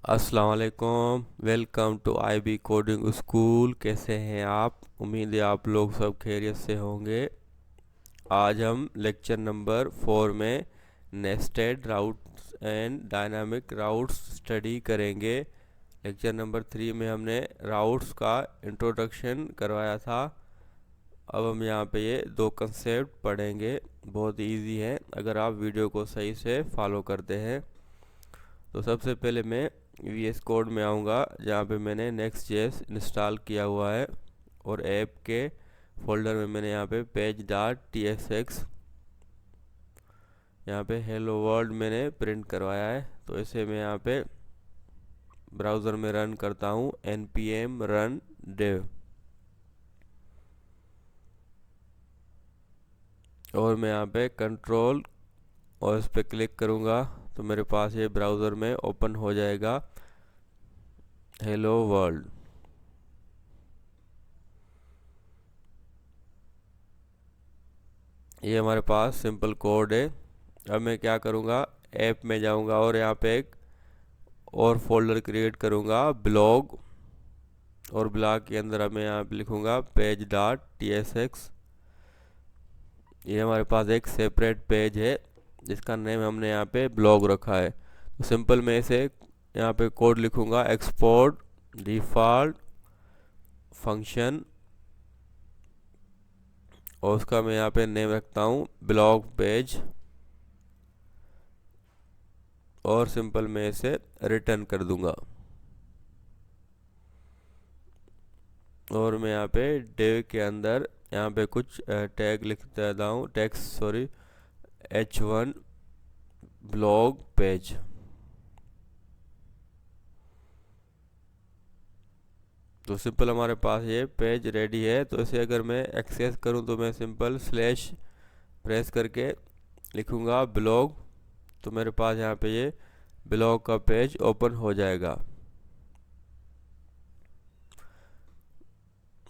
अस्सलाम वालेकुम। Welcome to IB coding school. कैसे हैं आप? उम्मीद है आप लोग सब खैरियत से होंगे। आज हम लेक्चर नंबर 4 में nested routes and dynamic routes study करेंगे। लेक्चर नंबर 3 में हमने राउट्स का इंट्रोडक्शन करवाया था। अब हम यहाँ पे ये दो कंसेप्ट पढ़ेंगे। बहुत इजी है अगर आप वीडियो को सही से फॉलो करते हैं। तो सबसे पहले मैं VS कोड में आऊँगा जहाँ पे मैंने Next.js इंस्टॉल किया हुआ है और ऐप के फोल्डर में मैंने यहाँ पे page.tsx यहाँ पे हेलो वर्ल्ड मैंने प्रिंट करवाया है। तो इसे मैं यहाँ पे ब्राउज़र में रन करता हूँ npm run dev और मैं यहाँ पे कंट्रोल और इस पर क्लिक करूँगा तो मेरे पास ये ब्राउज़र में ओपन हो जाएगा हेलो वर्ल्ड। ये हमारे पास सिंपल कोड है। अब मैं क्या करूँगा, ऐप में जाऊँगा और यहाँ पे एक और फोल्डर क्रिएट करूँगा ब्लॉग, और ब्लॉग के अंदर मैं यहाँ पे लिखूँगा page.tsx। ये हमारे पास एक सेपरेट पेज है जिसका नेम हमने यहाँ पे ब्लॉग रखा है। तो सिंपल मैं इसे यहाँ पे कोड लिखूँगा एक्सपोर्ट डिफ़ॉल्ट फंक्शन, और उसका मैं यहाँ पे नेम रखता हूँ ब्लॉग पेज, और सिंपल मैं इसे रिटर्न कर दूंगा। और मैं यहाँ पे डिव के अंदर यहाँ पे कुछ टैग लिख देता हूँ, h1 ब्लॉग पेज। तो सिंपल हमारे पास ये पेज रेडी है। तो इसे अगर मैं एक्सेस करूँ तो मैं सिंपल स्लैश प्रेस करके लिखूँगा ब्लॉग, तो मेरे पास यहाँ पे ये ब्लॉग का पेज ओपन हो जाएगा।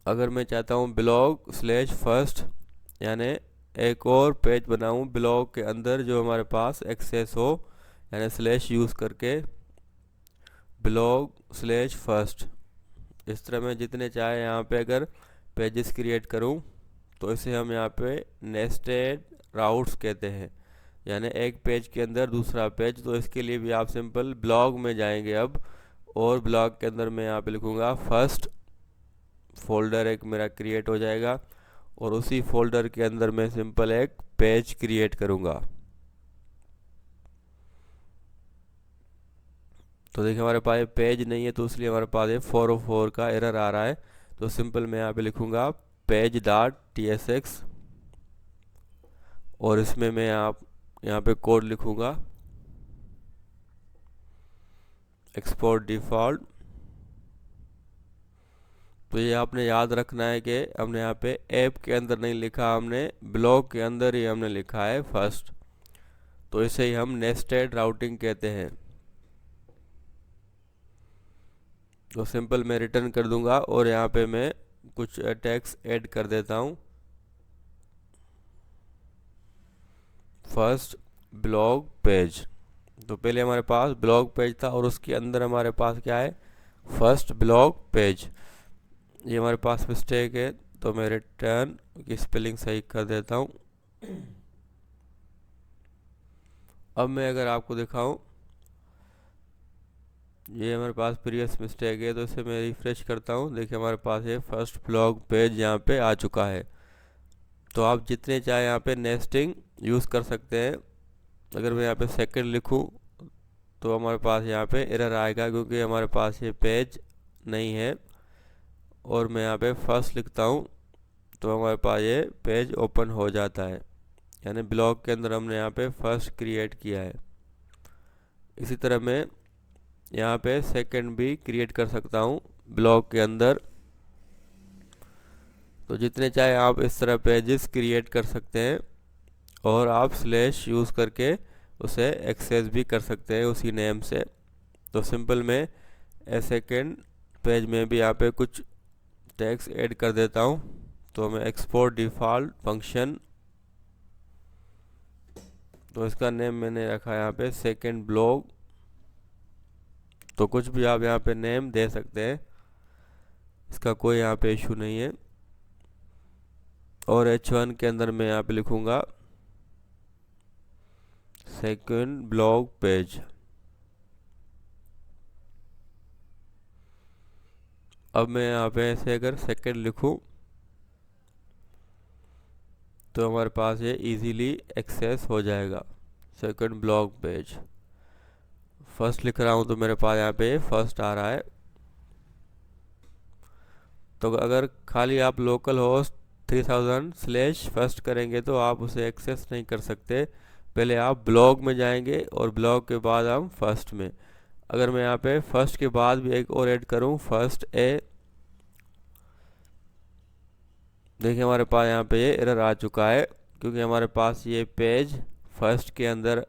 अगर मैं चाहता हूँ ब्लॉग स्लैश फर्स्ट यानी एक और पेज बनाऊँ ब्लॉग के अंदर जो हमारे पास एक्सेस हो, यानी स्लैश यूज़ करके ब्लॉग स्लैश फर्स्ट, इस तरह मैं जितने चाहे यहाँ पे अगर पेजेस क्रिएट करूँ तो इसे हम यहाँ पे नेस्टेड राउट्स कहते हैं, यानी एक पेज के अंदर दूसरा पेज। तो इसके लिए भी आप सिंपल ब्लॉग में जाएंगे अब, और ब्लॉग के अंदर मैं यहाँ पे लिखूँगा फर्स्ट, फोल्डर एक मेरा क्रिएट हो जाएगा, और उसी फोल्डर के अंदर मैं सिंपल एक पेज क्रिएट करूँगा। तो देखिए हमारे पास पेज नहीं है तो इसलिए हमारे पास ये 404 का एरर आ रहा है। तो सिंपल मैं यहाँ पे लिखूँगा page.tsx, और इसमें मैं यहाँ पे कोड लिखूँगा एक्सपोर्ट डिफ़ॉल्ट। तो ये आपने याद रखना है कि हमने यहाँ पे ऐप के अंदर नहीं लिखा, हमने ब्लॉग के अंदर ही हमने लिखा है फर्स्ट। तो इसे ही हम नेस्टेड राउटिंग कहते हैं। तो सिंपल मैं रिटर्न कर दूंगा और यहाँ पे मैं कुछ टैग्स ऐड कर देता हूँ। फर्स्ट ब्लॉग पेज, तो पहले हमारे पास ब्लॉग पेज था और उसके अंदर हमारे पास क्या है, फर्स्ट ब्लॉग पेज। ये हमारे पास मिस्टेक है तो मैं रिटर्न की स्पेलिंग सही कर देता हूँ। अब मैं अगर आपको दिखाऊं, ये हमारे पास प्रीवियस मिस्टेक है तो इसे मैं रिफ्रेश करता हूँ। देखिए हमारे पास ये फर्स्ट ब्लॉग पेज यहाँ पे आ चुका है। तो आप जितने चाहे यहाँ पे नेस्टिंग यूज़ कर सकते हैं। अगर मैं यहाँ पे सेकंड लिखूँ तो हमारे पास यहाँ पे एरर आएगा क्योंकि हमारे पास ये पेज नहीं है, और मैं यहाँ पे फर्स्ट लिखता हूँ तो हमारे पास ये पेज ओपन हो जाता है, यानी ब्लॉग के अंदर हमने यहाँ पे फर्स्ट क्रिएट किया है। इसी तरह मैं यहाँ पे सेकंड भी क्रिएट कर सकता हूँ ब्लॉग के अंदर। तो जितने चाहे आप इस तरह पेजेस क्रिएट कर सकते हैं, और आप स्लैश यूज़ करके उसे एक्सेस भी कर सकते हैं उसी नेम से। तो सिंपल मैं सेकंड पेज में भी यहाँ पे कुछ टैग्स ऐड कर देता हूँ। तो मैं एक्सपोर्ट डिफ़ॉल्ट फंक्शन, तो इसका नेम मैंने रखा है यहाँ पे सेकंड ब्लॉग, तो कुछ भी आप यहाँ पे नेम दे सकते हैं, इसका कोई यहाँ पे इशू नहीं है। और H1 के अंदर मैं यहाँ पे लिखूँगा सेकंड ब्लॉग पेज। अब मैं यहाँ पे ऐसे अगर सेकंड लिखूँ तो हमारे पास ये इजीली एक्सेस हो जाएगा, सेकंड ब्लॉग पेज। फर्स्ट लिख रहा हूँ तो मेरे पास यहाँ पे फर्स्ट आ रहा है। तो अगर खाली आप लोकल होस्ट 3000/फर्स्ट करेंगे तो आप उसे एक्सेस नहीं कर सकते, पहले आप ब्लॉग में जाएंगे और ब्लॉग के बाद हम फर्स्ट में। अगर मैं यहाँ पे फर्स्ट के बाद भी एक और ऐड करूँ फर्स्ट ए, देखिए हमारे पास यहाँ पे ये एरर आ चुका है क्योंकि हमारे पास ये पेज फर्स्ट के अंदर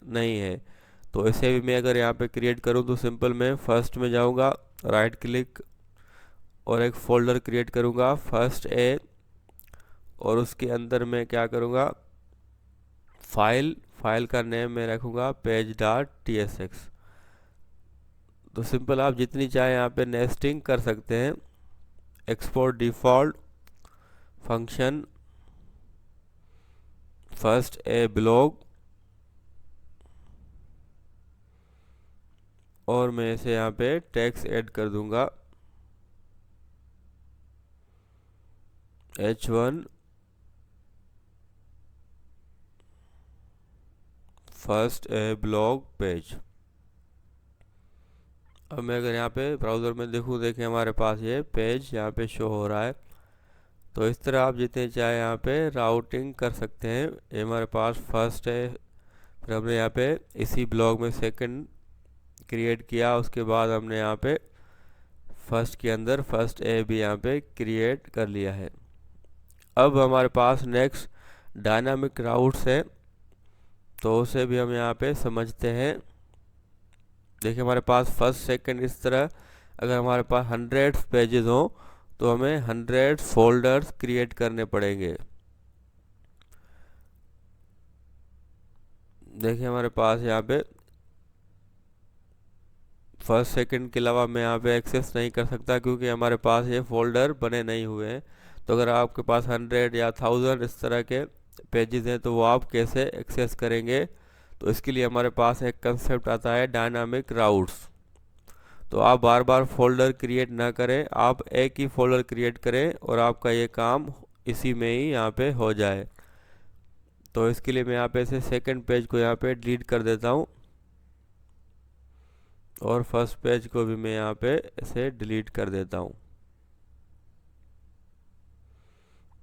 नहीं है। तो इसे भी मैं अगर यहाँ पे क्रिएट करूँ तो सिंपल मैं फर्स्ट में जाऊँगा, राइट क्लिक और एक फोल्डर क्रिएट करूँगा फर्स्ट ए, और उसके अंदर मैं क्या करूँगा फाइल का नेम मैं रखूँगा page.tsx। तो सिंपल आप जितनी चाहे यहाँ पे नेस्टिंग कर सकते हैं। Export default function first A blog, और मैं इसे यहाँ पे टेक्स्ट ऐड कर दूंगा H1 first A blog page. अब मैं अगर यहाँ पे ब्राउज़र में देखूँ, देखें हमारे पास ये पेज यहाँ पे शो हो रहा है। तो इस तरह आप जितने चाहे यहाँ पे राउटिंग कर सकते हैं। ये हमारे पास फर्स्ट है, फिर हमने यहाँ पे इसी ब्लॉग में सेकंड क्रिएट किया, उसके बाद हमने यहाँ पे फर्स्ट के अंदर फर्स्ट ए भी यहाँ पे क्रिएट कर लिया है। अब हमारे पास नेक्स्ट डायनामिक राउट्स है, तो उसे भी हम यहाँ पे समझते हैं। देखिए हमारे पास फर्स्ट सेकंड इस तरह, अगर हमारे पास 100 पेजेस हों तो हमें 100 फोल्डर्स क्रिएट करने पड़ेंगे। देखिए हमारे पास यहाँ पे फर्स्ट सेकंड के अलावा मैं यहाँ पे एक्सेस नहीं कर सकता क्योंकि हमारे पास ये फोल्डर बने नहीं हुए हैं। तो अगर आपके पास 100 या 1000 इस तरह के पेजेस हैं तो वो आप कैसे एक्सेस करेंगे? तो इसके लिए हमारे पास एक कंसेप्ट आता है डायनामिक राउट्स। तो आप बार बार फोल्डर क्रिएट ना करें, आप एक ही फोल्डर क्रिएट करें और आपका ये काम इसी में ही यहाँ पे हो जाए। तो इसके लिए मैं यहाँ पे से सेकंड पेज को यहाँ पे डिलीट कर देता हूँ और फर्स्ट पेज को भी मैं यहाँ पे इसे डिलीट कर देता हूँ।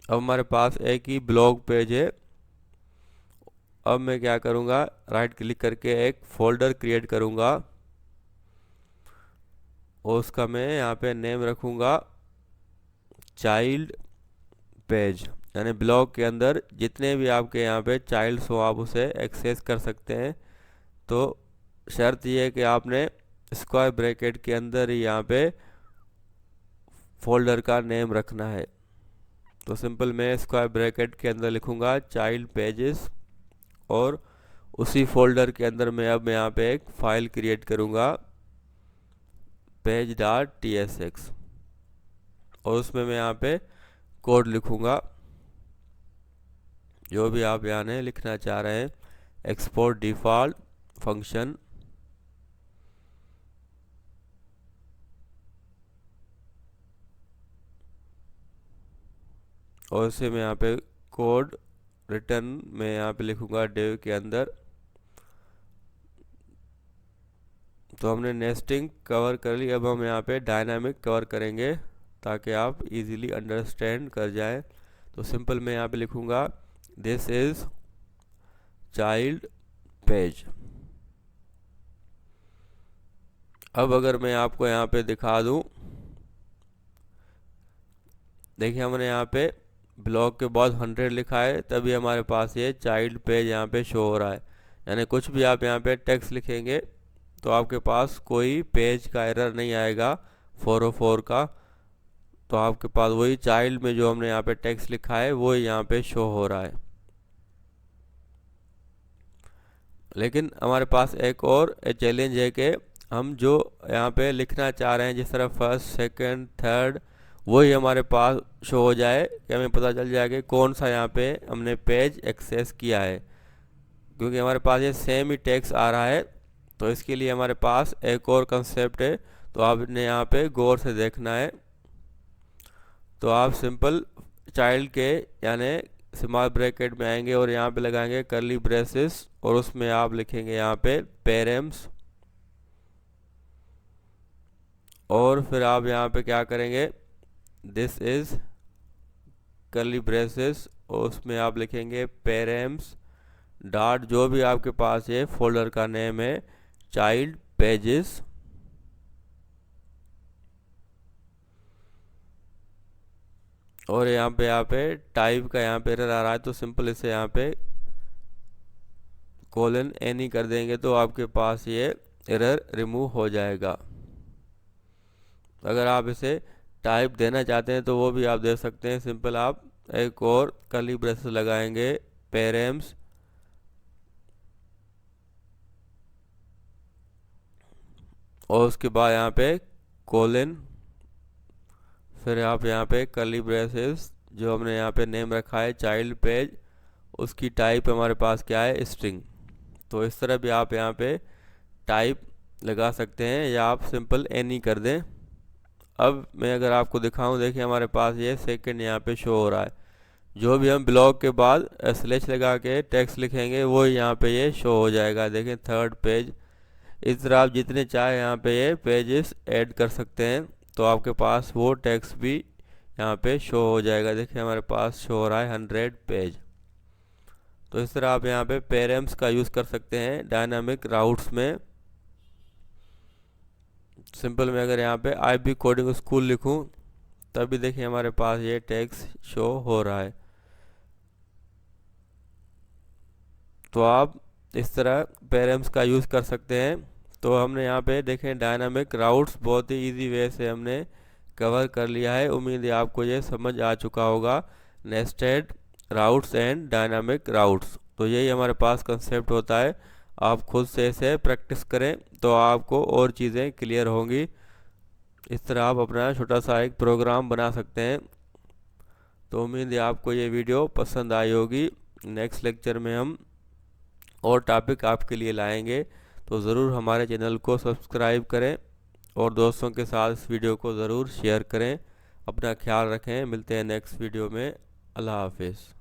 अब हमारे पास एक ही ब्लॉग पेज है। अब मैं क्या करूँगा, राइट क्लिक करके एक फोल्डर क्रिएट करूँगा और उसका मैं यहाँ पे नेम रखूँगा चाइल्ड पेज, यानी ब्लॉग के अंदर जितने भी आपके यहाँ पे चाइल्ड्स हो आप उसे एक्सेस कर सकते हैं। तो शर्त ये है कि आपने स्क्वायर ब्रैकेट के अंदर ही यहाँ पे फोल्डर का नेम रखना है। तो सिंपल मैं स्क्वायर ब्रैकेट के अंदर लिखूँगा चाइल्ड पेजेस और उसी फोल्डर के अंदर मैं अब यहाँ पे एक फाइल क्रिएट करूँगा page.tsx और उसमें मैं यहाँ पे कोड लिखूँगा जो भी आप यहाँ लिखना चाह रहे हैं। एक्सपोर्ट डिफ़ॉल्ट फंक्शन और इसे मैं यहाँ पे कोड रिटर्न में यहाँ पे लिखूँगा डिव के अंदर। तो हमने नेस्टिंग कवर कर ली, अब हम यहाँ पे डायनामिक कवर करेंगे ताकि आप इजीली अंडरस्टैंड कर जाएं। तो सिंपल मैं यहाँ पे लिखूँगा दिस इज़ चाइल्ड पेज। अब अगर मैं आपको यहाँ पे दिखा दूँ, देखिए हमने यहाँ पे ब्लॉग के बाद 100 लिखा है, तभी हमारे पास ये चाइल्ड पेज यहाँ पे शो हो रहा है। यानी कुछ भी आप यहाँ पे टेक्स्ट लिखेंगे तो आपके पास कोई पेज का एरर नहीं आएगा 404 का। तो आपके पास वही चाइल्ड में जो हमने यहाँ पे टेक्स्ट लिखा है वो यहाँ पे शो हो रहा है। लेकिन हमारे पास एक और चैलेंज है कि हम जो यहाँ पे लिखना चाह रहे हैं, जिस तरह फर्स्ट सेकंड थर्ड, वही हमारे पास शो हो जाए कि हमें पता चल जाएगा कि कौन सा यहाँ पे हमने पेज एक्सेस किया है, क्योंकि हमारे पास ये सेम ही टेक्स्ट आ रहा है। तो इसके लिए हमारे पास एक और कंसेप्ट है, तो आपने यहाँ पे गौर से देखना है। तो आप सिंपल चाइल्ड के यानी स्मॉल ब्रैकेट में आएंगे और यहाँ पे लगाएंगे कर्ली ब्रेसेस, और उसमें आप लिखेंगे यहाँ पे पेरेंट्स, और फिर आप यहाँ पे क्या करेंगे, दिस इज कर्ली ब्रेसेस, और उसमें आप लिखेंगे पेरेंट्स डॉट जो भी आपके पास ये फोल्डर का नेम है, चाइल्ड पेजेस। और यहाँ पे टाइप का यहाँ पे एरर आ रहा है, तो सिंपल इसे यहाँ पे कोलन एनी कर देंगे तो आपके पास ये एरर रिमूव हो जाएगा। अगर आप इसे टाइप देना चाहते हैं तो वो भी आप दे सकते हैं। सिंपल आप एक और कर्ली ब्रेसेस लगाएंगे पेरेंट्स, और उसके बाद यहाँ पे कोलन, फिर आप यहाँ पे कर्ली ब्रेसेस, जो हमने यहाँ पे नेम रखा है चाइल्ड पेज, उसकी टाइप हमारे पास क्या है, स्ट्रिंग। तो इस तरह भी आप यहाँ पे टाइप लगा सकते हैं, या आप सिंपल एनी कर दें। अब मैं अगर आपको दिखाऊं, देखिए हमारे पास ये सेकंड यहाँ पे शो हो रहा है। जो भी हम ब्लॉक के बाद स्लैश लगा के टेक्स्ट लिखेंगे वो यहाँ पे ये शो हो जाएगा। देखें थर्ड पेज। इस तरह आप जितने चाहे यहाँ पे ये पेजेस ऐड कर सकते हैं, तो आपके पास वो टेक्स्ट भी यहाँ पे शो हो जाएगा। देखिए हमारे पास शो हो रहा है 100 पेज। तो इस तरह आप यहाँ पे पेरेंट्स का यूज़ कर सकते हैं डायनामिक राउट्स में। सिंपल में अगर यहाँ पे IB कोडिंग स्कूल लिखूँ, तभी देखिए हमारे पास ये टेक्स्ट शो हो रहा है। तो आप इस तरह पेरेंट्स का यूज़ कर सकते हैं। तो हमने यहाँ पे देखें डायनामिक राउट्स बहुत ही इजी वे से हमने कवर कर लिया है। उम्मीद है आपको ये समझ आ चुका होगा, nested routes and dynamic routes. तो यही हमारे पास कंसेप्ट होता है। आप खुद से इसे प्रैक्टिस करें तो आपको और चीज़ें क्लियर होंगी। इस तरह आप अपना छोटा सा एक प्रोग्राम बना सकते हैं। तो उम्मीद है आपको ये वीडियो पसंद आई होगी। नेक्स्ट लेक्चर में हम और टॉपिक आपके लिए लाएंगे, तो ज़रूर हमारे चैनल को सब्सक्राइब करें और दोस्तों के साथ इस वीडियो को ज़रूर शेयर करें। अपना ख्याल रखें, मिलते हैं नेक्स्ट वीडियो में। अल्लाह हाफिज़।